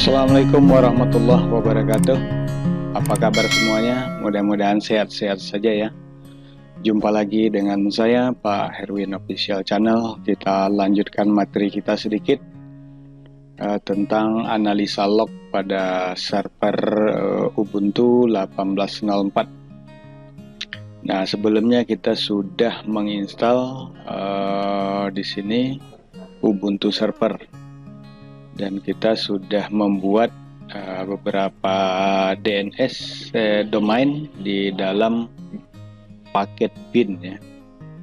Assalamualaikum warahmatullahi wabarakatuh. Apa kabar semuanya? Mudah-mudahan sehat-sehat saja ya. Jumpa lagi dengan saya Pak Herwin Official Channel. Kita lanjutkan materi kita sedikit tentang analisa log pada server Ubuntu 18.04. Nah, sebelumnya kita sudah menginstal di sini Ubuntu server. Dan kita sudah membuat beberapa DNS domain di dalam paket bin ya,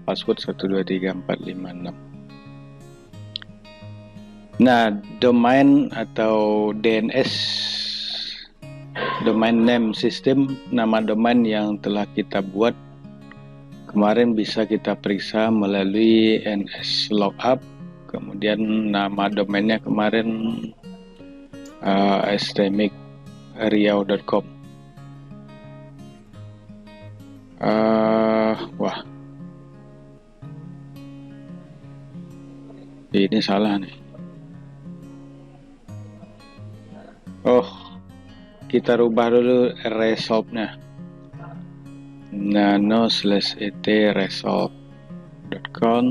password 123456. Nah, domain atau DNS, domain name system, nama domain yang telah kita buat kemarin bisa kita periksa melalui NSLogup. Kemudian nama domainnya kemarin stmicriau.com. Wah, ini salah nih. Oh, kita rubah dulu resolve-nya. nano/et resolve.com.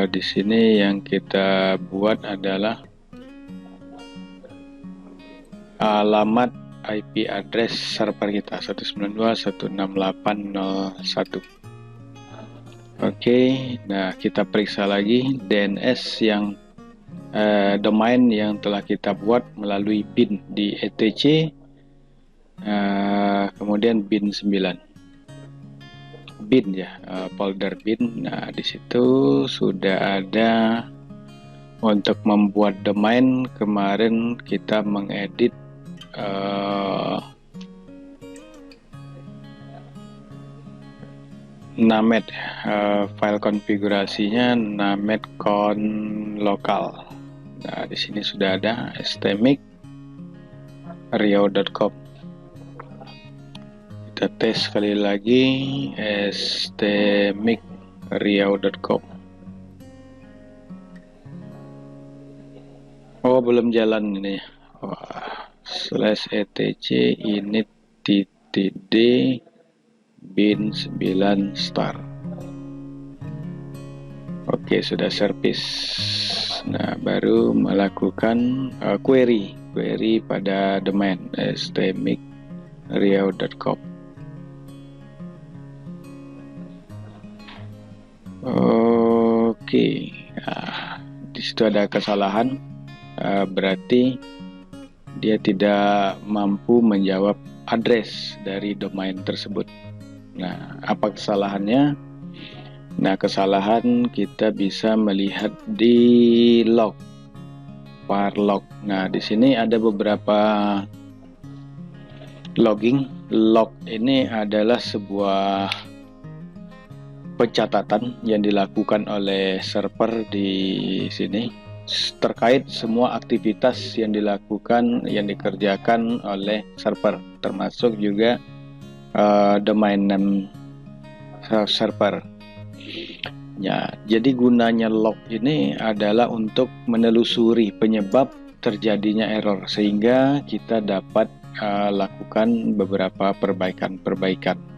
Di sini yang kita buat adalah alamat IP address server kita 192.168.0.1. Oke, nah kita periksa lagi DNS yang domain yang telah kita buat melalui bin di etc, kemudian bin 9 bin ya, folder bin. Nah, di situ sudah ada untuk membuat domain. Kemarin kita mengedit named, file konfigurasinya named con lokal. Nah, di sini sudah ada stmicriau.com. Kita tes sekali lagi stmicriau.com. Oh, belum jalan ini. /etc init.d bin 9 star. Oke, sudah service. Nah, baru melakukan query pada domain stmicriau.com. Oke, nah, di situ ada kesalahan, berarti dia tidak mampu menjawab address dari domain tersebut. Nah, apa kesalahannya? Nah, kesalahan kita bisa melihat di log, parlog. Nah, di sini ada beberapa logging. Log ini adalah sebuah pencatatan yang dilakukan oleh server di sini terkait semua aktivitas yang dilakukan, yang dikerjakan oleh server, termasuk juga domain name server. Ya, jadi gunanya log ini adalah untuk menelusuri penyebab terjadinya error sehingga kita dapat lakukan beberapa perbaikan.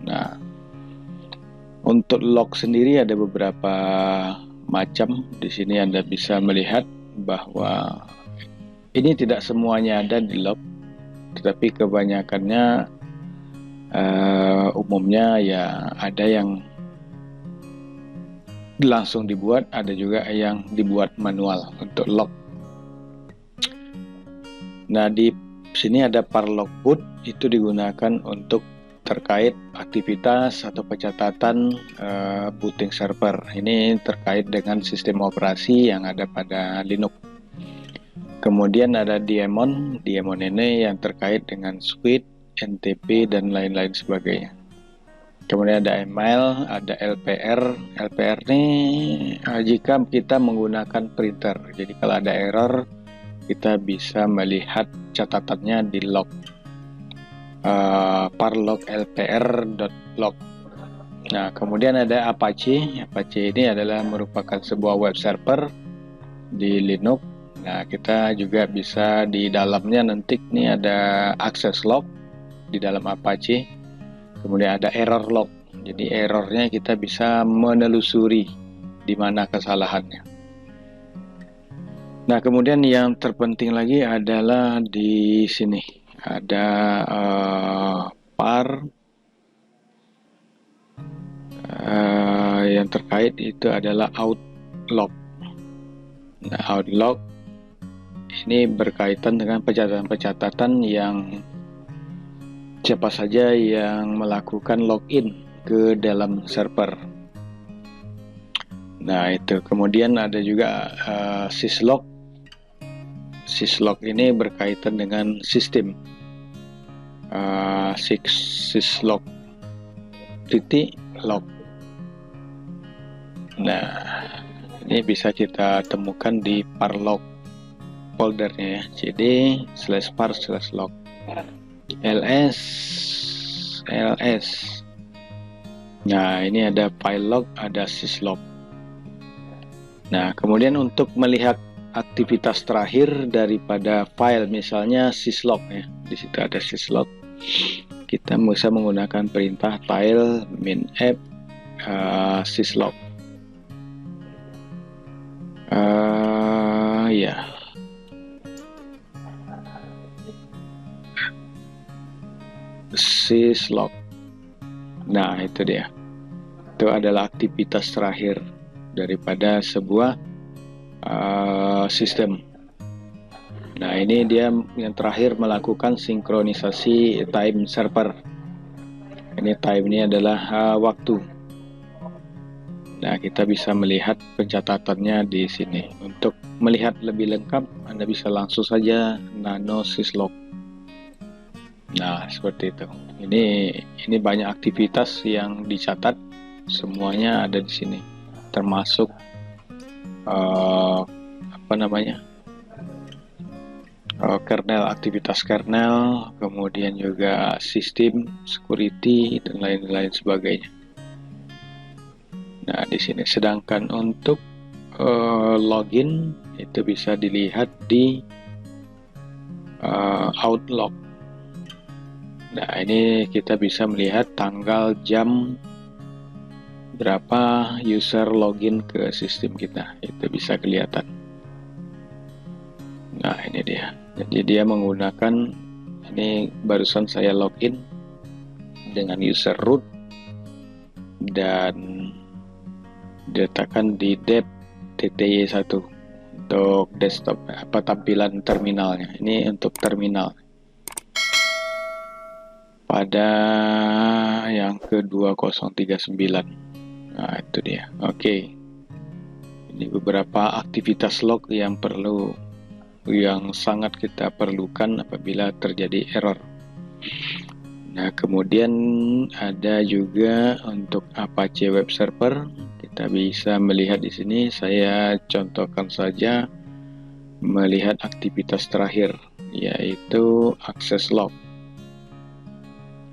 Nah, untuk log sendiri ada beberapa macam. Di sini Anda bisa melihat bahwa ini tidak semuanya ada di log, tetapi kebanyakannya umumnya ya ada yang langsung dibuat, ada juga yang dibuat manual untuk log. Nah, di sini ada parlog boot, itu digunakan untuk terkait aktivitas atau pencatatan booting server. Ini terkait dengan sistem operasi yang ada pada Linux. Kemudian ada daemon ini yang terkait dengan switch, NTP dan lain-lain sebagainya. Kemudian ada email, ada LPR. LPR ini jika kita menggunakan printer. Jadi kalau ada error, kita bisa melihat catatannya di log. Parlog lpr.log. Nah, kemudian ada Apache. Apache ini adalah merupakan sebuah web server di Linux. Nah, kita juga bisa di dalamnya nanti nih ada access log di dalam Apache, kemudian ada error log. Jadi errornya kita bisa menelusuri di mana kesalahannya. Nah, kemudian yang terpenting lagi adalah di sini ada par yang terkait itu adalah outlog. Nah, outlog ini berkaitan dengan pencatatan-pencatatan yang siapa saja yang melakukan login ke dalam server. Nah, itu kemudian ada juga syslog. Syslog ini berkaitan dengan sistem. Syslog titik log. Nah, ini bisa kita temukan di parlog foldernya ya, cd/par/log ls. Nah, ini ada file log, ada syslog. Nah, kemudian untuk melihat aktivitas terakhir daripada file, misalnya syslog ya, di situ ada syslog. Kita bisa menggunakan perintah file min-f syslog. Ya. Syslog. Nah, itu dia. Itu adalah aktivitas terakhir daripada sebuah sistem. Nah, ini dia yang terakhir melakukan sinkronisasi time server. Ini time ini adalah waktu. Nah, kita bisa melihat pencatatannya di sini. Untuk melihat lebih lengkap, Anda bisa langsung saja nano syslog. Nah, seperti itu. Ini banyak aktivitas yang dicatat, semuanya ada di sini, termasuk kernel, aktivitas kernel, kemudian juga sistem, security, dan lain-lain sebagainya. Nah, di sini. Sedangkan untuk login itu bisa dilihat di outlog. Nah, ini kita bisa melihat tanggal, jam berapa user login ke sistem kita, itu bisa kelihatan. Nah, ini dia. Jadi dia menggunakan, ini barusan saya login dengan user root dan diletakkan di dev tty1 untuk desktop, tampilan terminalnya. Ini untuk terminal pada yang ke 2039. Nah, itu dia. Oke. Ini beberapa aktivitas log yang sangat kita perlukan apabila terjadi error. Nah, kemudian ada juga untuk Apache Web Server. Kita bisa melihat di sini, saya contohkan saja melihat aktivitas terakhir, yaitu access log.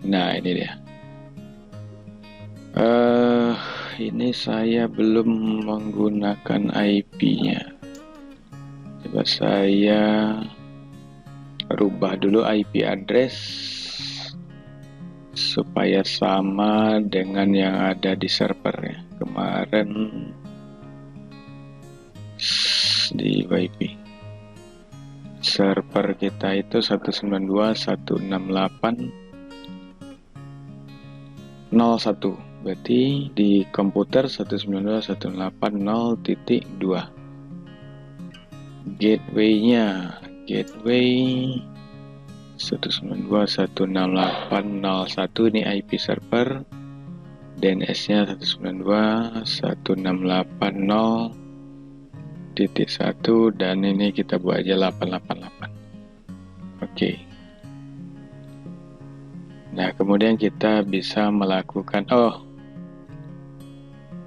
Nah, ini dia. Ini saya belum menggunakan IP-nya. Coba saya rubah dulu IP address supaya sama dengan yang ada di server ya. Kemarin di WiFi server kita itu 192.168.01, berarti di komputer 192.168.0.2. gateway-nya gateway 192.168.01, ini IP server, DNS-nya 192.168.0.1, dan ini kita buat aja 888. Oke. Nah, kemudian kita bisa melakukan,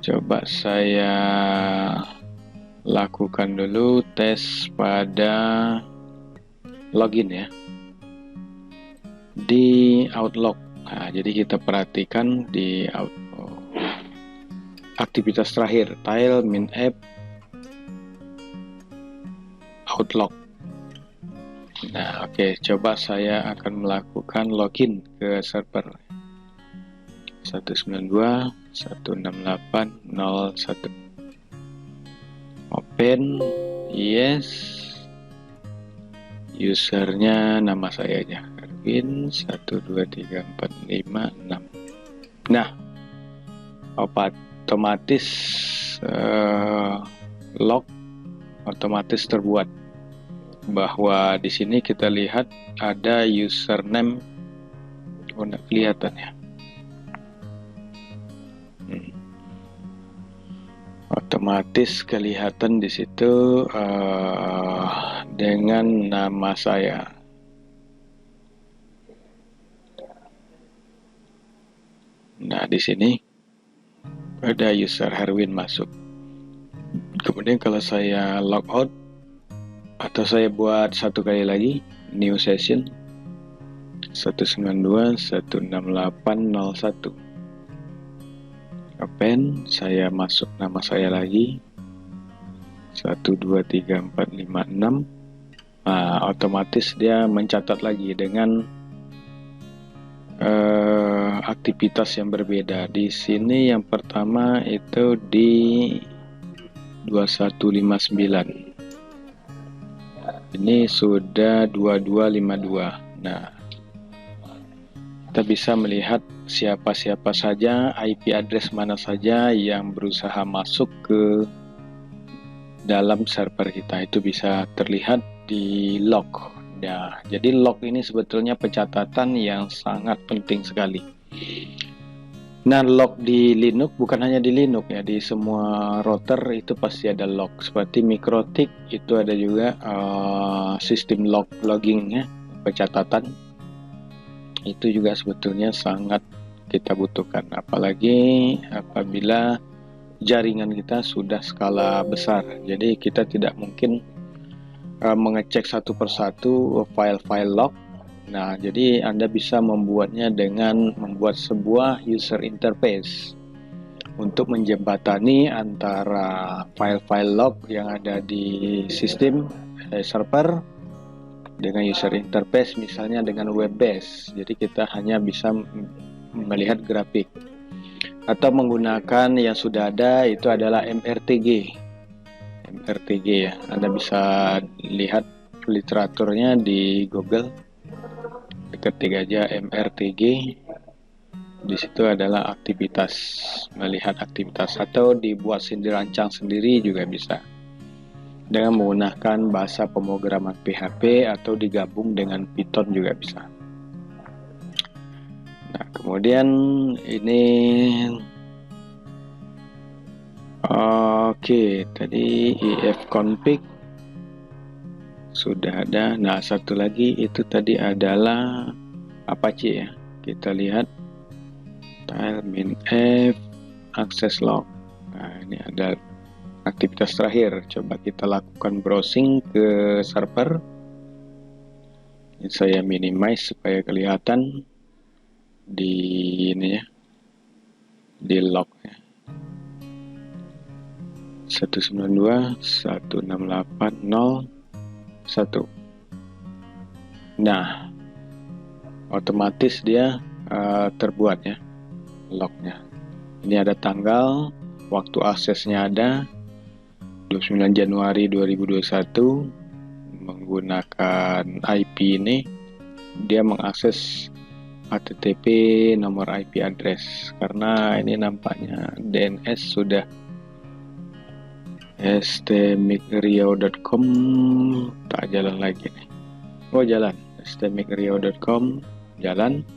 coba saya lakukan dulu tes pada login ya di Outlook. Nah, jadi kita perhatikan di aktivitas terakhir, tile min-app Outlook. Nah, oke, coba saya akan melakukan login ke server 192.168.0.1. Open, yes. Usernya nama saya aja, Erwin 1234566. Nah, otomatis log otomatis terbuat, bahwa di sini kita lihat ada username. Nggak kelihatan ya. Otomatis kelihatan di situ dengan nama saya. Nah, di sini ada user Herwin masuk. Kemudian kalau saya logout atau saya buat satu kali lagi new session 192.168.0.1. Open, saya masuk nama saya lagi 1234566. Nah, otomatis dia mencatat lagi dengan aktivitas yang berbeda. Di sini yang pertama itu di 2159. Ini sudah 2252. Nah, kita bisa melihat siapa-siapa saja, IP address mana saja yang berusaha masuk ke dalam server kita. Itu bisa terlihat di log. Nah, jadi log ini sebetulnya pencatatan yang sangat penting sekali. Nah, log di Linux bukan hanya di Linux ya, di semua router itu pasti ada log. Seperti MikroTik itu ada juga sistem logging ya, pencatatan. Itu juga sebetulnya sangat kita butuhkan, apalagi apabila jaringan kita sudah skala besar. Jadi kita tidak mungkin mengecek satu persatu file-file log. Nah, jadi Anda bisa membuatnya dengan membuat sebuah user interface untuk menjembatani antara file-file log yang ada di sistem server dengan user interface, misalnya dengan web base. Jadi kita hanya bisa melihat grafik, atau menggunakan yang sudah ada, itu adalah MRTG ya. Anda bisa lihat literaturnya di Google, ketik aja MRTG. Di situ adalah aktivitas, melihat aktivitas, atau dibuat dirancang sendiri juga bisa dengan menggunakan bahasa pemrograman PHP atau digabung dengan Python juga bisa. Nah, kemudian ini oke, tadi ifconfig sudah ada. Nah, satu lagi itu tadi adalah Apache ya. Kita lihat tile-minf access log. Nah, ini ada aktivitas terakhir. Coba kita lakukan browsing ke server. Ini saya minimize supaya kelihatan di ini ya, di log ya. 192.168.0.1. Nah, otomatis dia terbuat ya lognya. Ini ada tanggal, waktu aksesnya ada 29 Januari 2021. Menggunakan IP ini dia mengakses HTTP nomor IP address, karena ini nampaknya DNS sudah stmicrio.com tak jalan lagi nih. Oh, jalan. stmicrio.com jalan.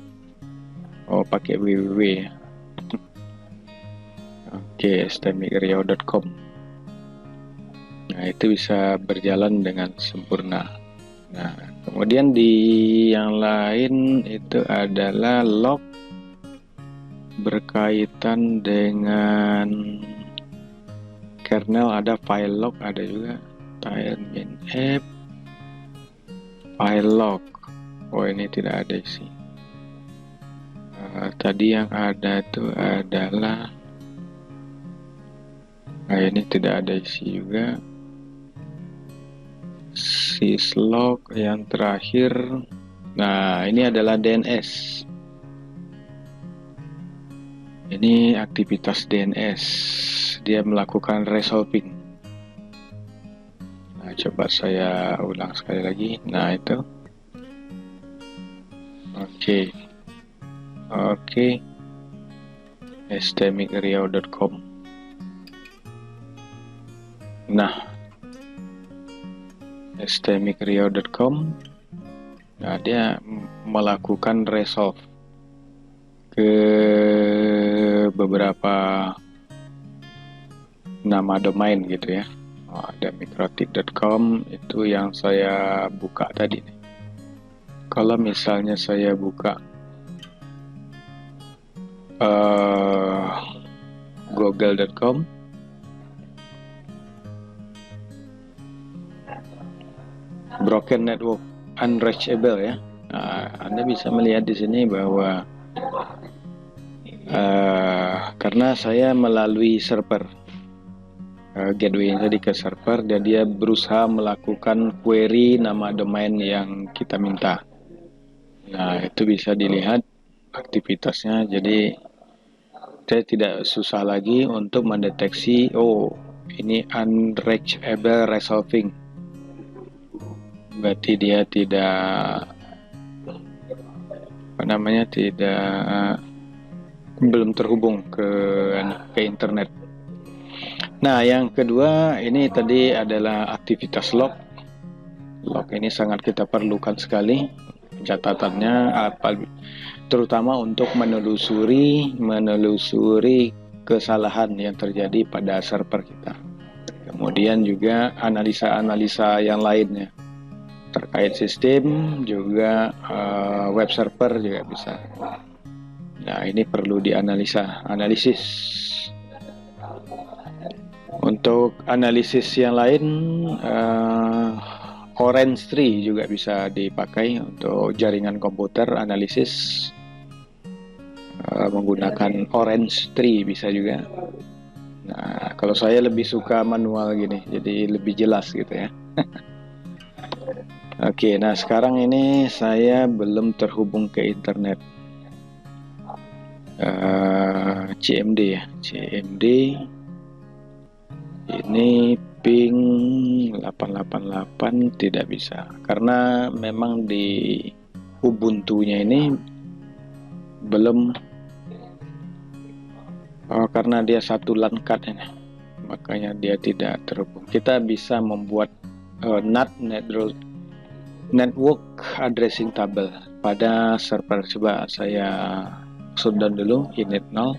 Oh, pakai www ya. Oke, stmicrio.com. Nah, itu bisa berjalan dengan sempurna. Nah, kemudian di yang lain itu adalah log berkaitan dengan kernel, ada file log, ada juga tile-minf file log. Oh, ini tidak ada isi. Tadi yang ada itu adalah ini tidak ada isi juga. syslog yang terakhir. Nah, ini adalah DNS. Ini aktivitas DNS. Dia melakukan resolving. Nah, coba saya ulang sekali lagi. Nah, itu. Oke. stmicriao.com. Nah, stmicriao.com. Nah, dia melakukan resolve ke beberapa nama domain gitu ya. Ada mikrotik.com, itu yang saya buka tadi. Kalau misalnya saya buka google.com, broken network unreachable ya. Nah, Anda bisa melihat di sini bahwa karena saya melalui server, gateway jadi ke server, dan dia berusaha melakukan query nama domain yang kita minta. Nah, itu bisa dilihat aktivitasnya. Jadi saya tidak susah lagi untuk mendeteksi, oh ini unreachable resolving, berarti dia tidak belum terhubung ke internet. Nah, yang kedua ini tadi adalah aktivitas log. Log ini sangat kita perlukan sekali catatannya, terutama untuk menelusuri kesalahan yang terjadi pada server kita. Kemudian juga analisa-analisa yang lainnya terkait sistem, juga web server juga bisa. Nah, ini perlu analisis. Untuk analisis yang lain, Orange Tree juga bisa dipakai untuk jaringan komputer analisis. Menggunakan Orange Tree bisa juga. Nah, kalau saya lebih suka manual gini, jadi lebih jelas gitu ya. Oke, nah sekarang ini saya belum terhubung ke internet. CMD ya, CMD ini ping 888 tidak bisa, karena memang di Ubuntu-nya ini belum, karena dia satu LAN card ini, makanya dia tidak terhubung. Kita bisa membuat NAT, network addressing table pada server. Coba saya shutdown dulu init 0.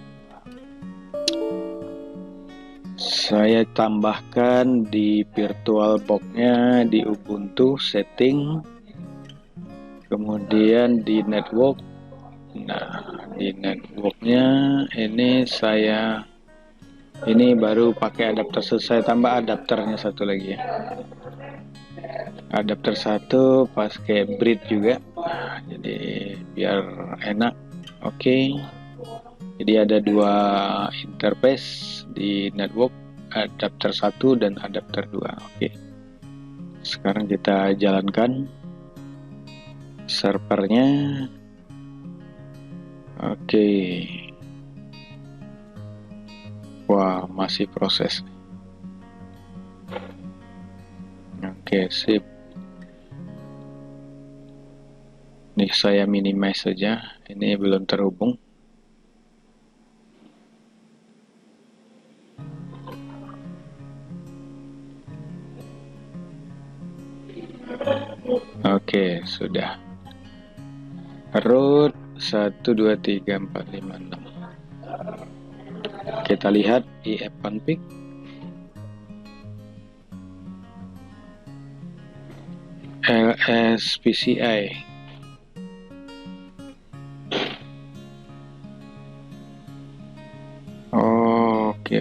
Saya tambahkan di VirtualBox-nya di Ubuntu setting, kemudian di network. Nah, di networknya ini baru pakai adapter. Saya tambah adapternya satu lagi ya, adapter satu pakai bridge juga. Nah, jadi biar enak. Oke. Jadi ada dua interface di network, adapter 1 dan adapter 2. Oke. Sekarang kita jalankan servernya. Oke. Wah, masih proses. Oke, sip. Ini saya minimize saja. Ini belum terhubung. Oke, sudah. Root 1 2 3 4 5 6. Kita lihat ifconfig. LSPCI. Oke.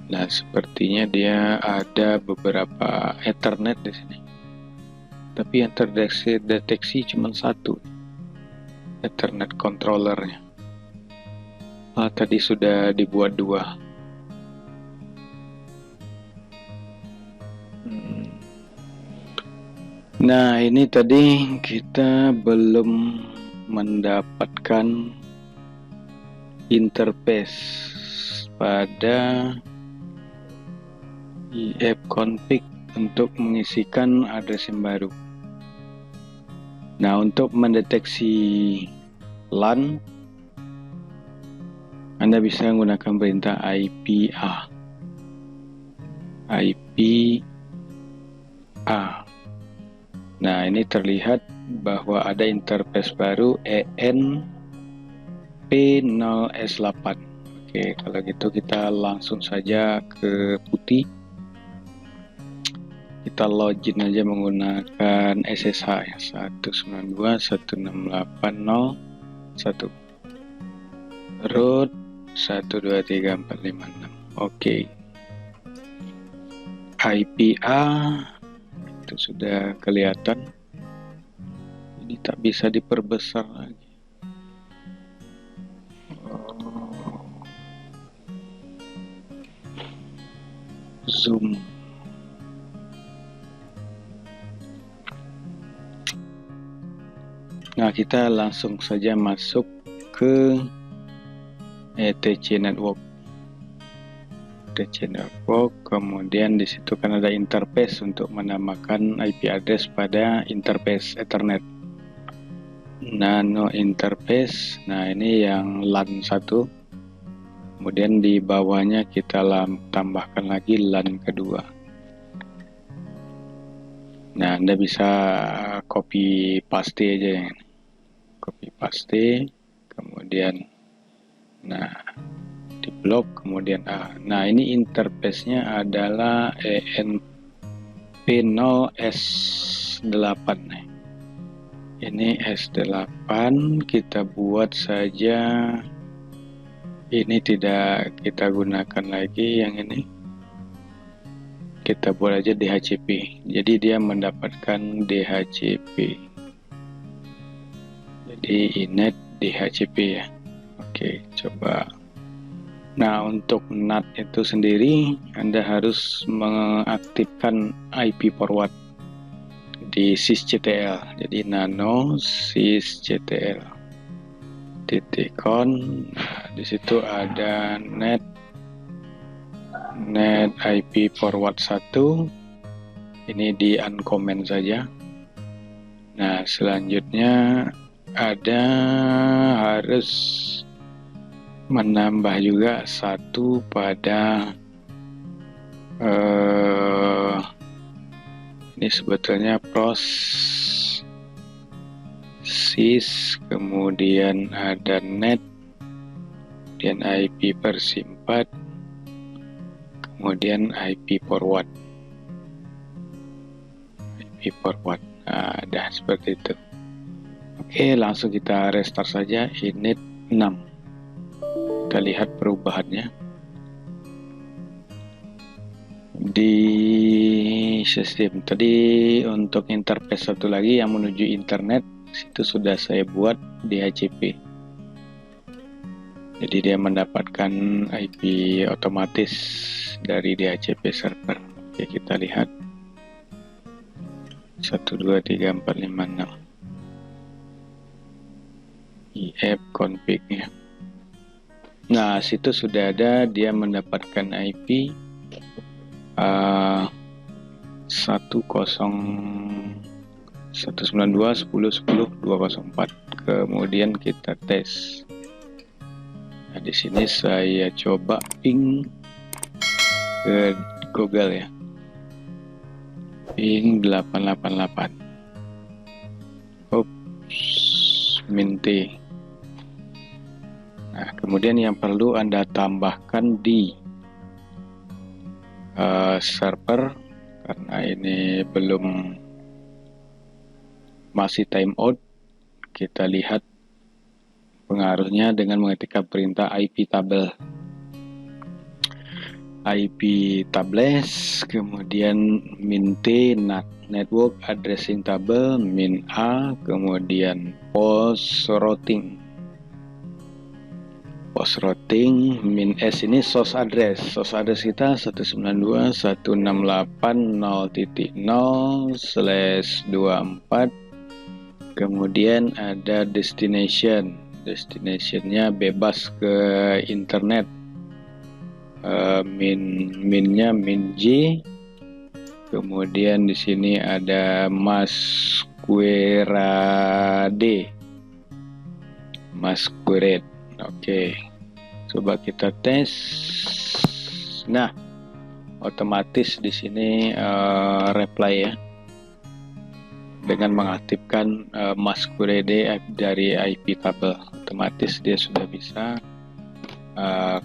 Nah, sepertinya dia ada beberapa Ethernet di sini. Tapi yang terdeteksi cuma satu, Ethernet controllernya. Tadi sudah dibuat 2. Nah, ini tadi kita belum mendapatkan interface pada ifconfig untuk mengisikan address yang baru. Nah, untuk mendeteksi LAN, Anda bisa menggunakan perintah IPA. Nah, ini terlihat bahwa ada interface baru ENP0S8. Oke, kalau gitu kita langsung saja ke putih. Kita login aja menggunakan SSH ya, 192.168.0.1 root 123.456. Oke. IPA itu sudah kelihatan. Ini tak bisa diperbesar lagi. Zoom. Nah, kita langsung saja masuk ke ETC Network. ETC Network, kemudian di situ kan ada interface untuk menambahkan IP address pada interface Ethernet. Nano interface. Nah, ini yang LAN 1. Kemudian di bawahnya kita tambahkan lagi LAN kedua. Nah, Anda bisa copy paste aja ya. Copy paste, kemudian di blok, kemudian nah, ini interface-nya adalah ENP0S8 nih. Ini S8, kita buat saja. Ini tidak kita gunakan lagi yang ini. Kita buat aja DHCP. Jadi dia mendapatkan DHCP. Jadi inet DHCP ya. Oke, coba. Nah, untuk NAT itu sendiri Anda harus mengaktifkan IP forward di sysctl. Jadi nano sysctl titikon. Nah, di situ ada net IP forward 1. Ini di uncomment saja. Nah, selanjutnya ada harus menambah juga 1 pada ini sebetulnya sys, kemudian ada net, kemudian IP versi 4, kemudian IP forward. Nah, ada seperti itu. Oke, langsung kita restart saja init 6. Kita lihat perubahannya di sistem. Tadi untuk interface satu lagi yang menuju internet, itu sudah saya buat DHCP. Jadi dia mendapatkan IP otomatis dari DHCP server. Oke, kita lihat 123.456 ifconfig ya. Nah, situ sudah ada dia mendapatkan IP 192.110.10.204. Kemudian kita tes. Nah, di sini saya coba ping ke Google ya. Ping 888. Minty. Nah, kemudian yang perlu Anda tambahkan di server, karena ini belum, masih timeout. Kita lihat pengaruhnya dengan mengetikkan perintah IP table. IP tables, kemudian min T network addressing table, min A, kemudian post host routing, min S ini source address kita 192.168.0.0/24. Kemudian ada destinationnya bebas ke internet, minnya min J. Kemudian di sini ada masquerade. Oke, coba kita tes. Nah, otomatis di sini reply ya, dengan mengaktifkan masquerade dari IP kabel, otomatis dia sudah bisa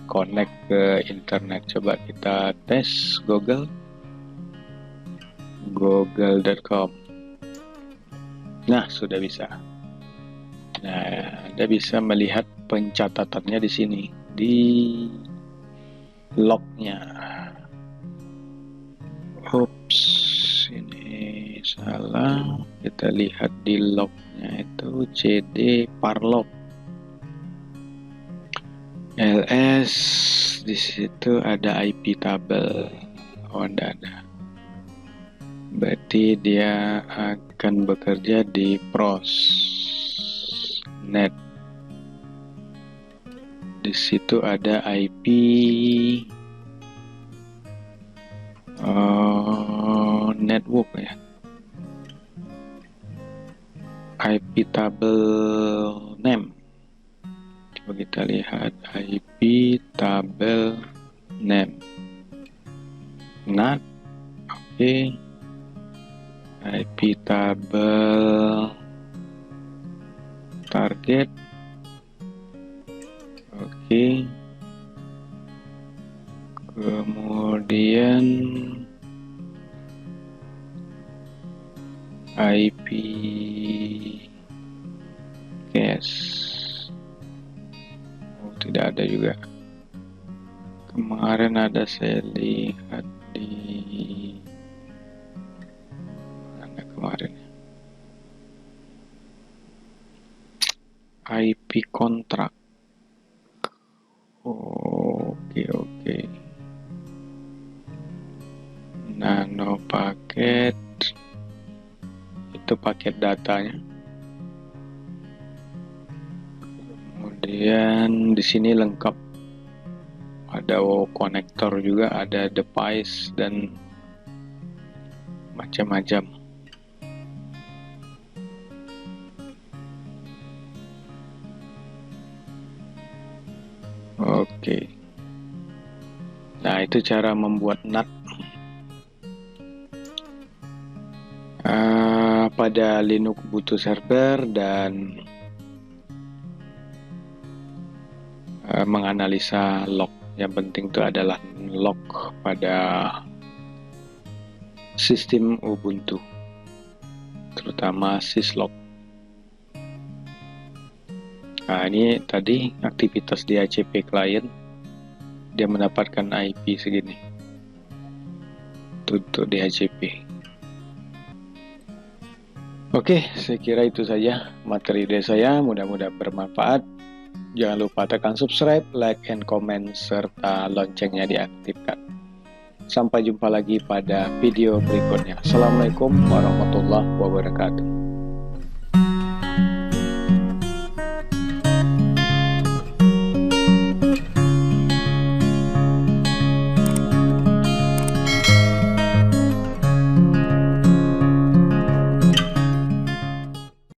connect ke internet. Coba kita tes google.com. Nah, sudah bisa. Nah, Anda bisa melihat pencatatannya di sini, di lognya. Ups, ini salah. Kita lihat di lognya itu cd parlog ls. Di situ ada IP tabel. Oh, enggak ada. Berarti dia akan bekerja di prosnet. Di situ ada IP network ya, IP tabel name. Coba kita lihat IP tabel name NAT. Oke. IP tabel target. Oke. Kemudian IP cache. Oh, tidak ada juga. Kemarin ada, saya lihat di mana kemarin, IP kontrak. Oke. Nano paket, itu paket datanya. Kemudian di sini lengkap, ada konektor juga, ada device dan macam-macam. Oke. Nah, itu cara membuat NAT pada Linux Ubuntu server dan menganalisa log. Yang penting itu adalah log pada sistem Ubuntu, terutama syslog. Nah, ini tadi aktivitas DHCP client, dia mendapatkan IP segini untuk DHCP. Oke, saya kira itu saja materi dari saya, mudah-mudahan bermanfaat. Jangan lupa tekan subscribe, like, and comment, serta loncengnya diaktifkan. Sampai jumpa lagi pada video berikutnya. Assalamualaikum warahmatullahi wabarakatuh.